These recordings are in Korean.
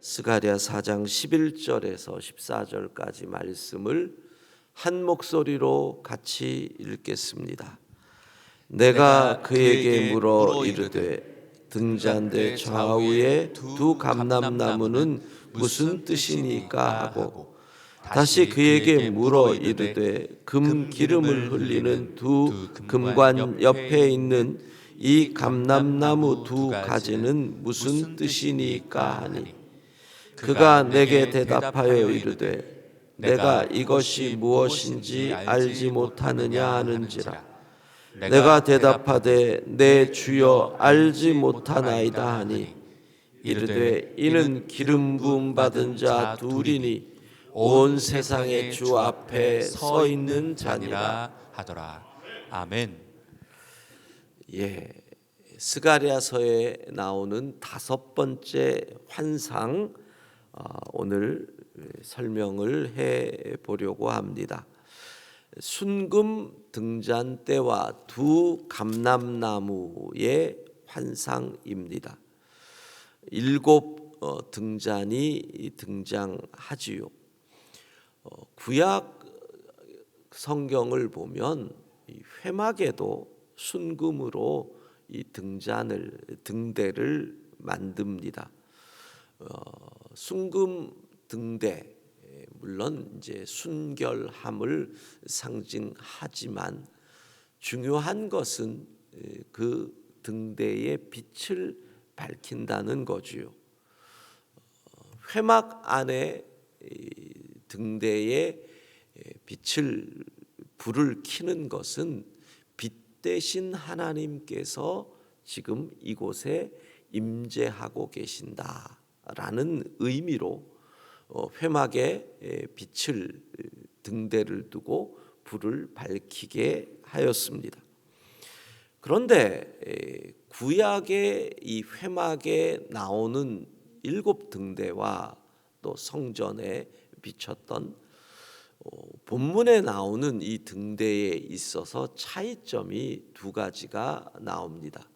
스가랴 4장 11절에서 14절까지 말씀을 한 목소리로 같이 읽겠습니다. 내가 그에게 물어 이르되 등잔대 좌우에 두 감람나무는 무슨 뜻이니까 하고 다시 그에게 물어 이르되 금 기름을 흘리는 두 금관 옆에 있는 이 감람나무 두 가지는 무슨 뜻이니까 하니 그가 내게 대답하여 이르되 내가 이것이 무엇인지 알지 못하느냐 하는지라. 내가 대답하되 내 주여 알지 못하나이다 하니 이르되 이는 기름 부음 받은 자 둘이니 온 세상의 주 앞에 서 있는 자니라 하더라. 아멘. 스가랴서에 나오는 다섯 번째 환상, 오늘 설명을 해 보려고 합니다. 순금 등잔대와 두 감람나무의 환상입니다. 7 등잔이 등장하지요. 구약 성경을 보면 회막에도 순금으로 이 등대를 만듭니다. 순금 등대, 물론 이제 순결함을 상징하지만 중요한 것은 그 등대의 빛을 밝힌다는 거지요. 회막 안에 등대에 불을 켜는 것은 빛 대신 하나님께서 지금 이곳에 임재하고 계신다라는 의미로 회막에 등대를 두고 불을 밝히게 하였습니다. 그런데 구약의 이 회막에 나오는 7 등대와 또 성전에 비쳤던 본문에 나오는 이 등대에 있어서 차이점이 두 가지가 나옵니다.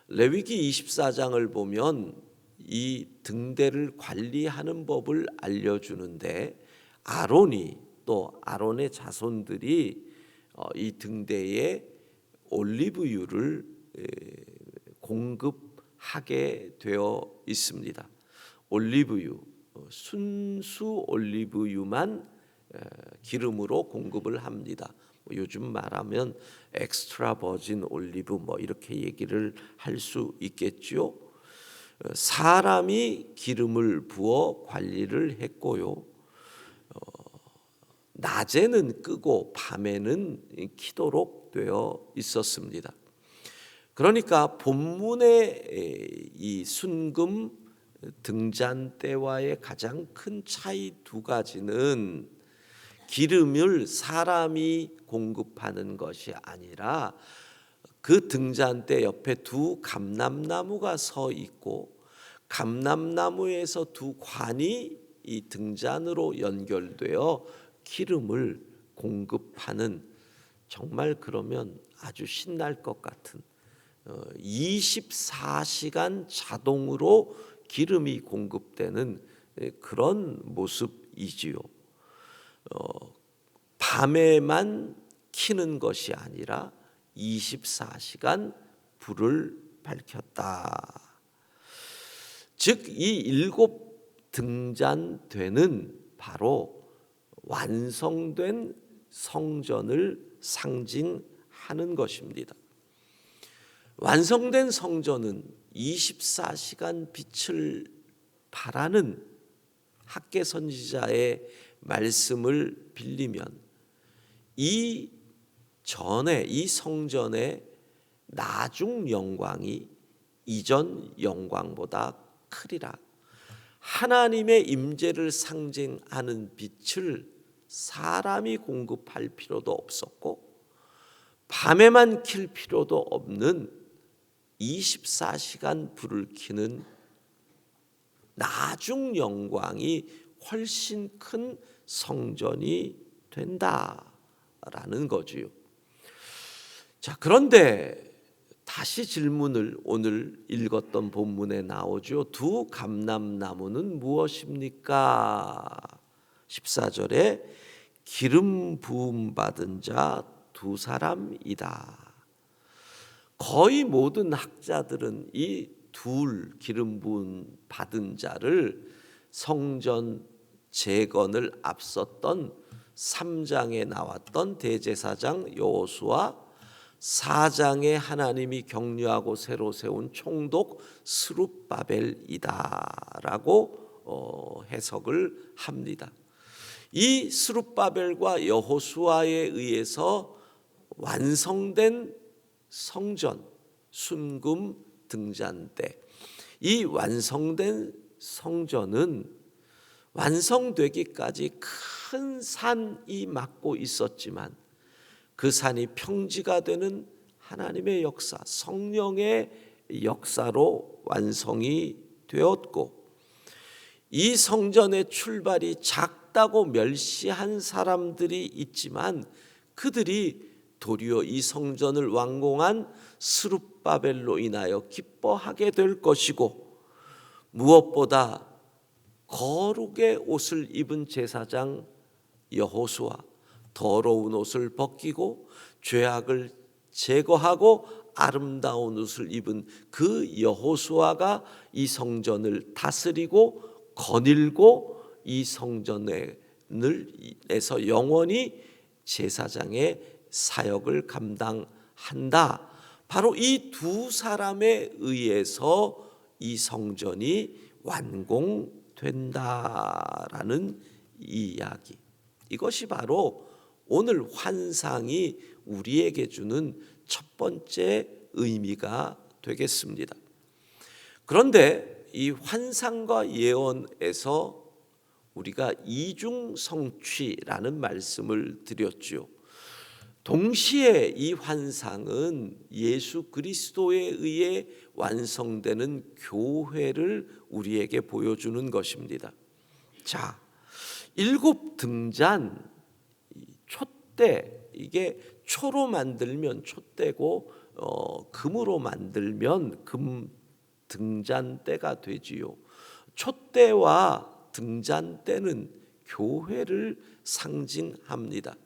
레위기 24장을 보면 이 등대를 관리하는 법을 알려주는데 아론이 또 아론의 자손들이 이 등대에 올리브유를 공급하게 되어 있습니다. 올리브유, 순수 올리브유만 기름으로 공급을 합니다. 요즘 말하면 엑스트라 버진 올리브 이렇게 얘기를 할 수 있겠죠. 사람이 기름을 부어 관리를 했고요. 낮에는 끄고 밤에는 키도록 되어 있었습니다. 그러니까 본문의 이 순금 등잔대와의 가장 큰 차이 두 가지는 기름을 사람이 공급하는 것이 아니라 그 등잔대 옆에 두 감람나무가 서 있고 감람나무에서 두 관이 이 등잔으로 연결되어 기름을 공급하는, 정말 그러면 아주 신날 것 같은 24시간 자동으로 기름이 공급되는 그런 모습이지요. 밤에만 켜는 것이 아니라 24시간 불을 밝혔다. 즉 이 7 등잔대는 바로 완성된 성전을 상징하는 것입니다. 완성된 성전은 24시간 빛을 발하는 학개 선지자의 말씀을 빌리면 이 성전의 나중 영광이 이전 영광보다 크리라. 하나님의 임재를 상징하는 빛을 사람이 공급할 필요도 없었고 밤에만 킬 필요도 없는 24시간 불을 켜는 나중 영광이 훨씬 큰 성전이 된다라는 거지요. 자, 그런데 다시 질문을 오늘 읽었던 본문에 나오죠. 두 감람나무는 무엇입니까? 14절에 기름 부음 받은 자 두 사람이다. 거의 모든 학자들은 이 둘 기름 부음 받은 자를 성전 재건을 앞섰던 3장에 나왔던 대제사장 여호수아, 4장에 하나님이 격려하고 새로 세운 총독 스룹바벨이다라고 해석을 합니다. 이 스룹바벨과 여호수아에 의해서 완성된 성전, 순금 등잔대, 이 완성된 성전은 완성되기까지 큰 산이 막고 있었지만 그 산이 평지가 되는 하나님의 역사, 성령의 역사로 완성이 되었고, 이 성전의 출발이 작다고 멸시한 사람들이 있지만 그들이 도리어 이 성전을 완공한 스룹바벨로 인하여 기뻐하게 될 것이고, 무엇보다 거룩의 옷을 입은 제사장 여호수아, 더러운 옷을 벗기고 죄악을 제거하고 아름다운 옷을 입은 그 여호수아가 이 성전을 다스리고 거닐고 이 성전에서 영원히 제사장의 사역을 감당한다. 바로 이 두 사람에 의해서 이 성전이 완공된다라는 이야기. 이것이 바로 오늘 환상이 우리에게 주는 첫 번째 의미가 되겠습니다. 그런데 이 환상과 예언에서 우리가 이중성취라는 말씀을 드렸죠. 동시에 이 환상은 예수 그리스도에 의해 완성되는 교회를 우리에게 보여주는 것입니다. 자, 7등잔, 촛대, 이게 초로 만들면 촛대고 금으로 만들면 금 등잔대가 되지요. 촛대와 등잔대는 교회를 상징합니다.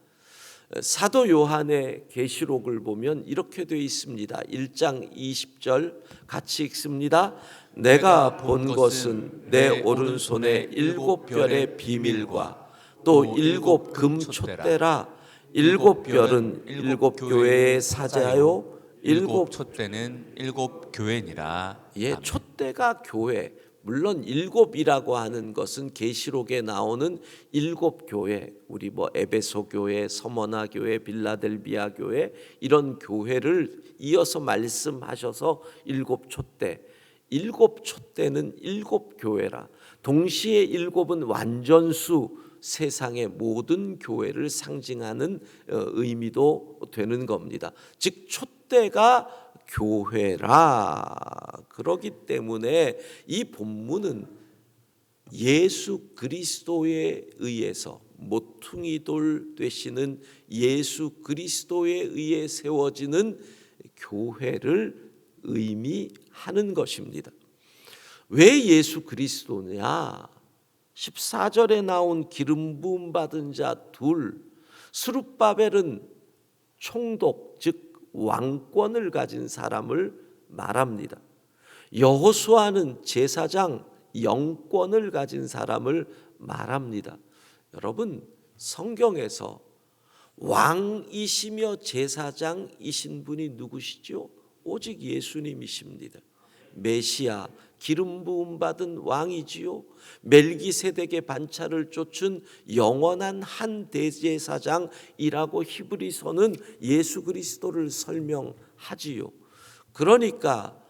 사도 요한의 계시록을 보면 이렇게 되어 있습니다. 1장 20절 같이 읽습니다. 내가 본 것은 내 오른손에 7별의 비밀과 또 7금 촛대라. 7별은 7교회에 사제하여 7 촛대는 7교회니라. 예, 촛대가 교회. 물론 7이라고 하는 것은 계시록에 나오는 7교회, 우리 에베소 교회, 서머나 교회, 빌라델비아 교회, 이런 교회를 이어서 말씀하셔서 7촛대. 7촛대는 7교회라. 동시에 7은 완전수, 세상의 모든 교회를 상징하는 의미도 되는 겁니다. 즉 촛대가 교회라. 그렇기 때문에 이 본문은 예수 그리스도에 의해서 모퉁이돌 되시는 예수 그리스도에 의해 세워지는 교회를 의미하는 것입니다. 왜 예수 그리스도냐? 14절에 나온 기름 부음 받은 자 둘, 스룹바벨은 총독, 즉 왕권을 가진 사람을 말합니다. 여호수아는 제사장, 영권을 가진 사람을 말합니다. 여러분, 성경에서 왕이시며 제사장이신 분이 누구시죠? 오직 예수님이십니다. 메시아, 기름 부음 받은 왕이지요. 멜기세덱의 반차를 쫓은 영원한 한 대제사장이라고 히브리서는 예수 그리스도를 설명하지요. 그러니까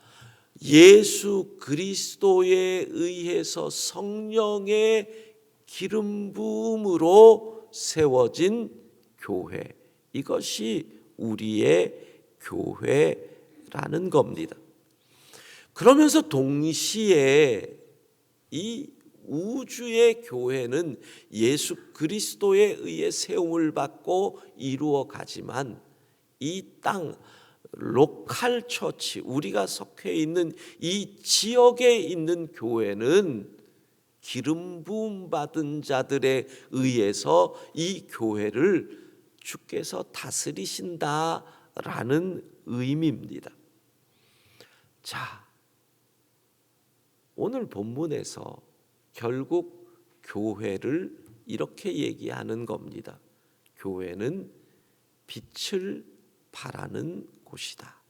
예수 그리스도에 의해서 성령의 기름 부음으로 세워진 교회, 이것이 우리의 교회라는 겁니다. 그러면서 동시에 이 우주의 교회는 예수 그리스도에 의해 세움을 받고 이루어 가지만 이 땅 로컬 처치, 우리가 속해 있는 이 지역에 있는 교회는 기름 부음 받은 자들에 의해서 이 교회를 주께서 다스리신다라는 의미입니다. 자, 오늘 본문에서 결국 교회를 이렇게 얘기하는 겁니다. 교회는 빛을 발하는 곳이다.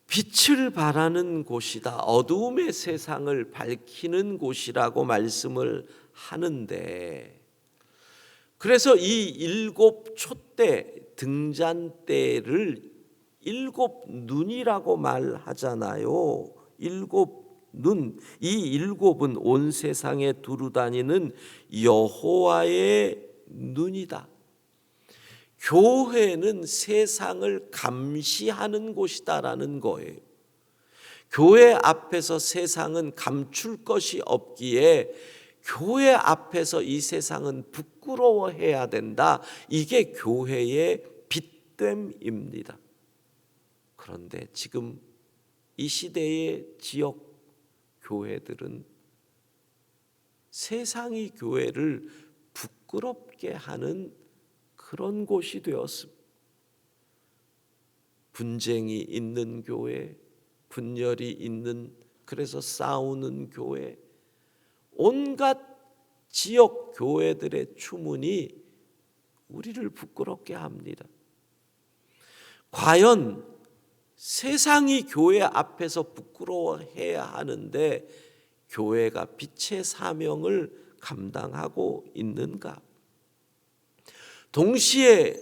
빛을 발하는 곳이다. 어두움의 세상을 밝히는 곳이라고 말씀을 하는데, 그래서 이 일곱 촛대 등잔대를 일곱 눈이라고 말하잖아요. 일곱 눈. 이 일곱은 온 세상에 두루 다니는 여호와의 눈이다. 교회는 세상을 감시하는 곳이다라는 거예요. 교회 앞에서 세상은 감출 것이 없기에 교회 앞에서 이 세상은 부끄러워해야 된다. 이게 교회의 빛됨입니다. 그런데 지금 이 시대의 지역 교회들은 세상이 교회를 부끄럽게 하는 그런 곳이 되었습니다. 분쟁이 있는 교회, 분열이 있는, 그래서 싸우는 교회, 온갖 지역 교회들의 추문이 우리를 부끄럽게 합니다. 과연 세상이 교회 앞에서 부끄러워해야 하는데 교회가 빛의 사명을 감당하고 있는가? 동시에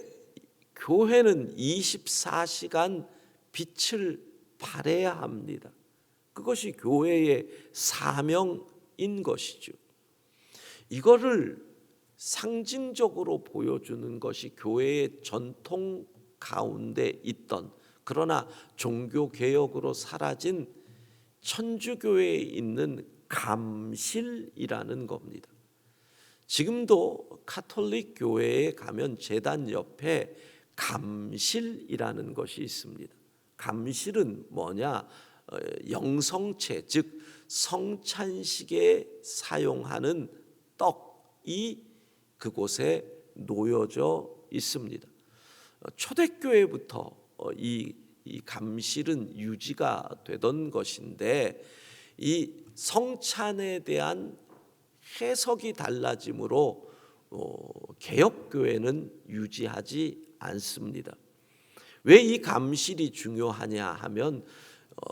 교회는 24시간 빛을 발해야 합니다. 그것이 교회의 사명인 것이죠. 이거를 상징적으로 보여주는 것이 교회의 전통 가운데 있던, 그러나 종교개혁으로 사라진 천주교회에 있는 감실이라는 겁니다. 지금도 카톨릭 교회에 가면 제단 옆에 감실이라는 것이 있습니다. 감실은 뭐냐? 영성체, 즉 성찬식에 사용하는 떡이 그곳에 놓여져 있습니다. 초대교회부터 이 감실은 유지가 되던 것인데, 이 성찬에 대한 해석이 달라짐으로 개혁교회는 유지하지 않습니다. 왜 이 감실이 중요하냐 하면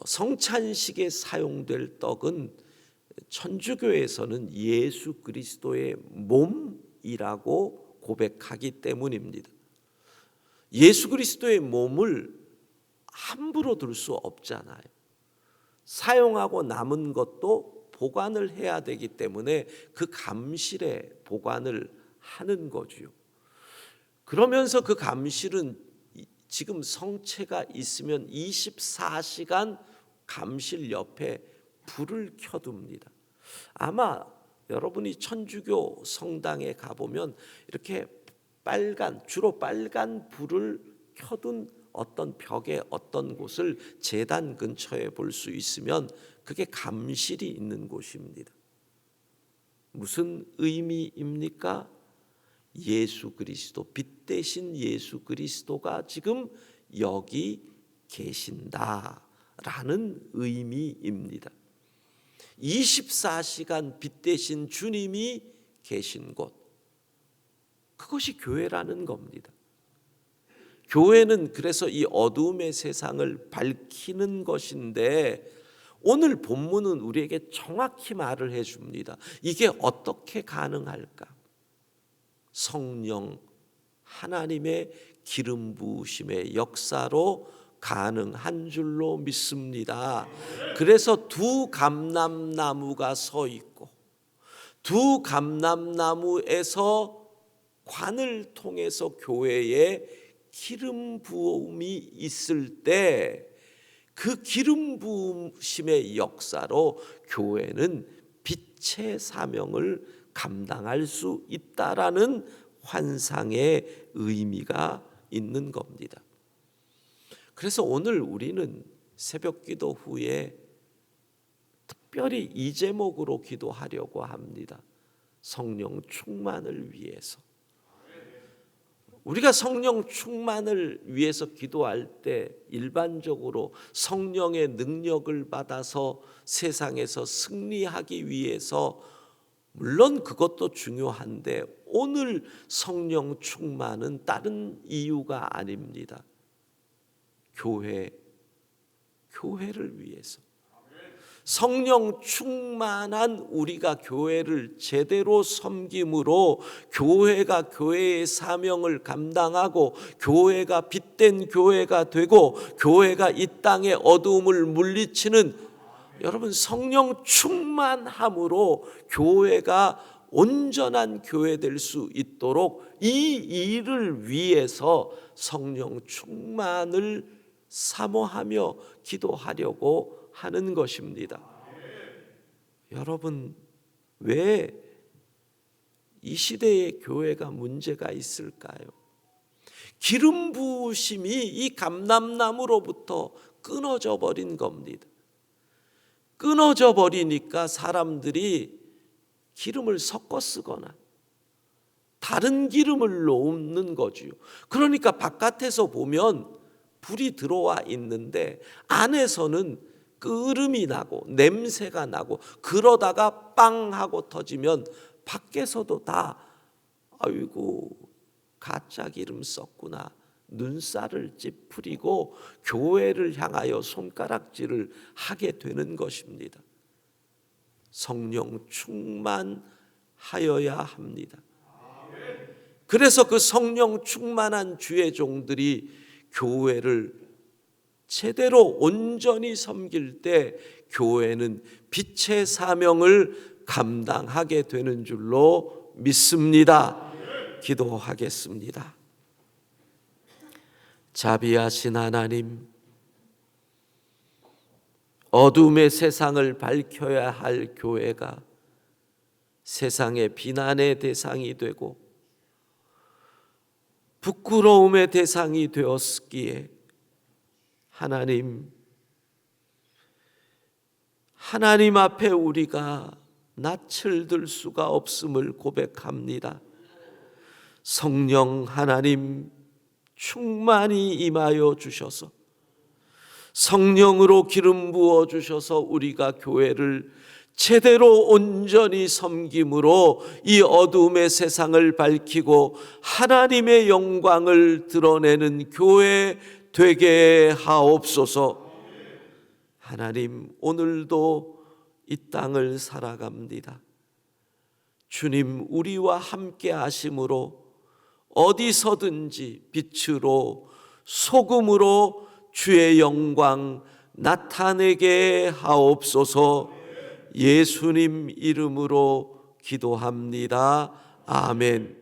성찬식에 사용될 떡은 천주교에서는 예수 그리스도의 몸이라고 고백하기 때문입니다. 예수 그리스도의 몸을 함부로 둘 수 없잖아요. 사용하고 남은 것도 보관을 해야 되기 때문에 그 감실에 보관을 하는 거죠. 그러면서 그 감실은 지금 성체가 있으면 24시간 감실 옆에 불을 켜둡니다. 아마 여러분이 천주교 성당에 가보면 이렇게 주로 빨간 불을 켜둔 어떤 벽의 어떤 곳을 제단 근처에 볼 수 있으면 그게 감실이 있는 곳입니다. 무슨 의미입니까? 예수 그리스도, 빛 대신 예수 그리스도가 지금 여기 계신다라는 의미입니다. 24시간 빛 대신 주님이 계신 곳, 그것이 교회라는 겁니다. 교회는 그래서 이 어두움의 세상을 밝히는 것인데, 오늘 본문은 우리에게 정확히 말을 해줍니다. 이게 어떻게 가능할까? 성령 하나님의 기름 부으심의 역사로 가능한 줄로 믿습니다. 그래서 두 감람나무가 서 있고, 두 감람나무에서 관을 통해서 교회에 기름 부음이 있을 때 그 기름 부으심의 역사로 교회는 빛의 사명을 감당할 수 있다라는 환상의 의미가 있는 겁니다. 그래서 오늘 우리는 새벽 기도 후에 특별히 이 제목으로 기도하려고 합니다. 성령 충만을 위해서. 우리가 성령 충만을 위해서 기도할 때 일반적으로 성령의 능력을 받아서 세상에서 승리하기 위해서, 물론 그것도 중요한데 오늘 성령 충만은 다른 이유가 아닙니다. 교회를 위해서. 성령 충만한 우리가 교회를 제대로 섬김으로 교회가 교회의 사명을 감당하고 교회가 빛된 교회가 되고 교회가 이 땅의 어두움을 물리치는, 여러분, 성령 충만함으로 교회가 온전한 교회 될 수 있도록 이 일을 위해서 성령 충만을 사모하며 기도하려고 하는 것입니다. 여러분, 왜 이 시대의 교회가 문제가 있을까요? 기름 부으심이 이 감람나무로부터 끊어져 버린 겁니다. 끊어져 버리니까 사람들이 기름을 섞어 쓰거나 다른 기름을 놓는 거지요. 그러니까 바깥에서 보면 불이 들어와 있는데 안에서는 끓음이 나고 냄새가 나고, 그러다가 빵 하고 터지면 밖에서도 다 아이고 가짜 기름 썼구나, 눈살을 찌푸리고 교회를 향하여 손가락질을 하게 되는 것입니다. 성령 충만하여야 합니다. 그래서 그 성령 충만한 주의 종들이 교회를 제대로 온전히 섬길 때 교회는 빛의 사명을 감당하게 되는 줄로 믿습니다. 기도하겠습니다. 자비하신 하나님, 어둠의 세상을 밝혀야 할 교회가 세상의 비난의 대상이 되고 부끄러움의 대상이 되었기에 하나님 앞에 우리가 낯을 들 수가 없음을 고백합니다. 성령 하나님 충만히 임하여 주셔서 성령으로 기름 부어 주셔서 우리가 교회를 제대로 온전히 섬김으로 이 어둠의 세상을 밝히고 하나님의 영광을 드러내는 교회 되게 하옵소서. 하나님, 오늘도 이 땅을 살아갑니다. 주님, 우리와 함께 하심으로 어디서든지 빛으로 소금으로 주의 영광 나타내게 하옵소서. 예수님 이름으로 기도합니다. 아멘.